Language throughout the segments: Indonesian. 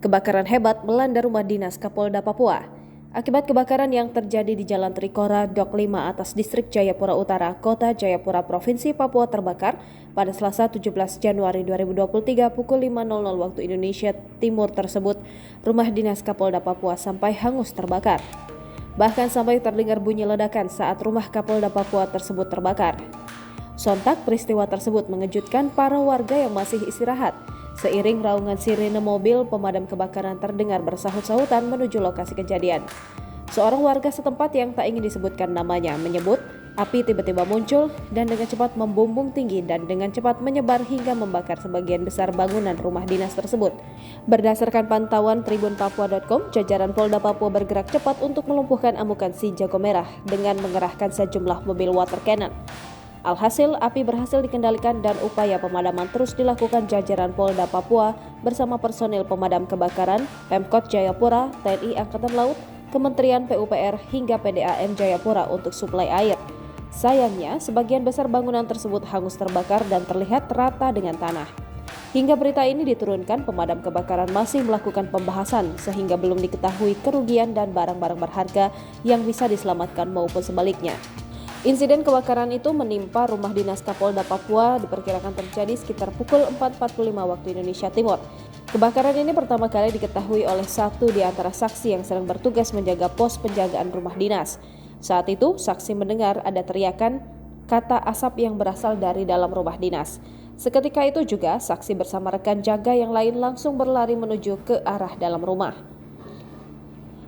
Kebakaran hebat melanda rumah dinas Kapolda Papua. Akibat kebakaran yang terjadi di Jalan Trikora, Dok 5 atas Distrik Jayapura Utara, Kota Jayapura, Provinsi Papua terbakar pada Selasa 17 Januari 2023 pukul 5.00 waktu Indonesia Timur tersebut, rumah dinas Kapolda Papua sampai hangus terbakar. Bahkan sampai terdengar bunyi ledakan saat rumah Kapolda Papua tersebut terbakar. Sontak peristiwa tersebut mengejutkan para warga yang masih istirahat. Seiring raungan sirine mobil pemadam kebakaran terdengar bersahut-sahutan menuju lokasi kejadian. Seorang warga setempat yang tak ingin disebutkan namanya menyebut api tiba-tiba muncul dan dengan cepat membumbung tinggi dan dengan cepat menyebar hingga membakar sebagian besar bangunan rumah dinas tersebut. Berdasarkan pantauan tribunpapua.com, jajaran Polda Papua bergerak cepat untuk melumpuhkan amukan si jago merah dengan mengerahkan sejumlah mobil water cannon. Alhasil, api berhasil dikendalikan dan upaya pemadaman terus dilakukan jajaran Polda Papua bersama personil pemadam kebakaran, Pemkot Jayapura, TNI Angkatan Laut, Kementerian PUPR hingga PDAM Jayapura untuk suplai air. Sayangnya, sebagian besar bangunan tersebut hangus terbakar dan terlihat rata dengan tanah. Hingga berita ini diturunkan, pemadam kebakaran masih melakukan pembahasan sehingga belum diketahui kerugian dan barang-barang berharga yang bisa diselamatkan maupun sebaliknya. Insiden kebakaran itu menimpa rumah dinas Kapolda Papua diperkirakan terjadi sekitar pukul 4.45 waktu Indonesia Timur. Kebakaran ini pertama kali diketahui oleh satu di antara saksi yang sedang bertugas menjaga pos penjagaan rumah dinas. Saat itu, saksi mendengar ada teriakan kata asap yang berasal dari dalam rumah dinas. Seketika itu juga, saksi bersama rekan jaga yang lain langsung berlari menuju ke arah dalam rumah.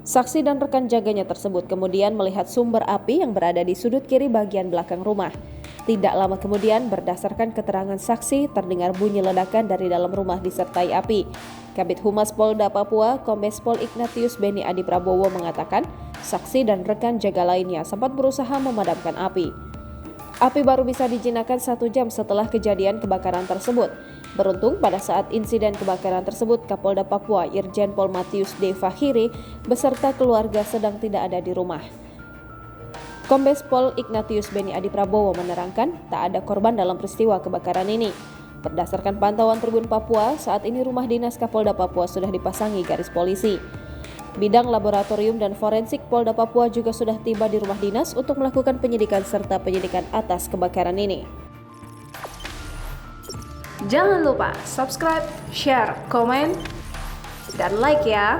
Saksi dan rekan jaganya tersebut kemudian melihat sumber api yang berada di sudut kiri bagian belakang rumah. Tidak lama kemudian, berdasarkan keterangan saksi, terdengar bunyi ledakan dari dalam rumah disertai api. Kabid Humas Polda Papua, Kombes Pol Ignatius Beni Adi Prabowo mengatakan, saksi dan rekan jaga lainnya sempat berusaha memadamkan api. Api baru bisa dijinakkan 1 jam setelah kejadian kebakaran tersebut. Beruntung pada saat insiden kebakaran tersebut, Kapolda Papua Irjen Pol Matius D. Fahiri beserta keluarga sedang tidak ada di rumah. Kombes Pol Ignatius Beni Adi Prabowo menerangkan tak ada korban dalam peristiwa kebakaran ini. Berdasarkan pantauan Tribun Papua, saat ini rumah dinas Kapolda Papua sudah dipasangi garis polisi. Bidang laboratorium dan forensik Polda Papua juga sudah tiba di rumah dinas untuk melakukan penyidikan serta penyidikan atas kebakaran ini. Jangan lupa subscribe, share, komen, dan like ya!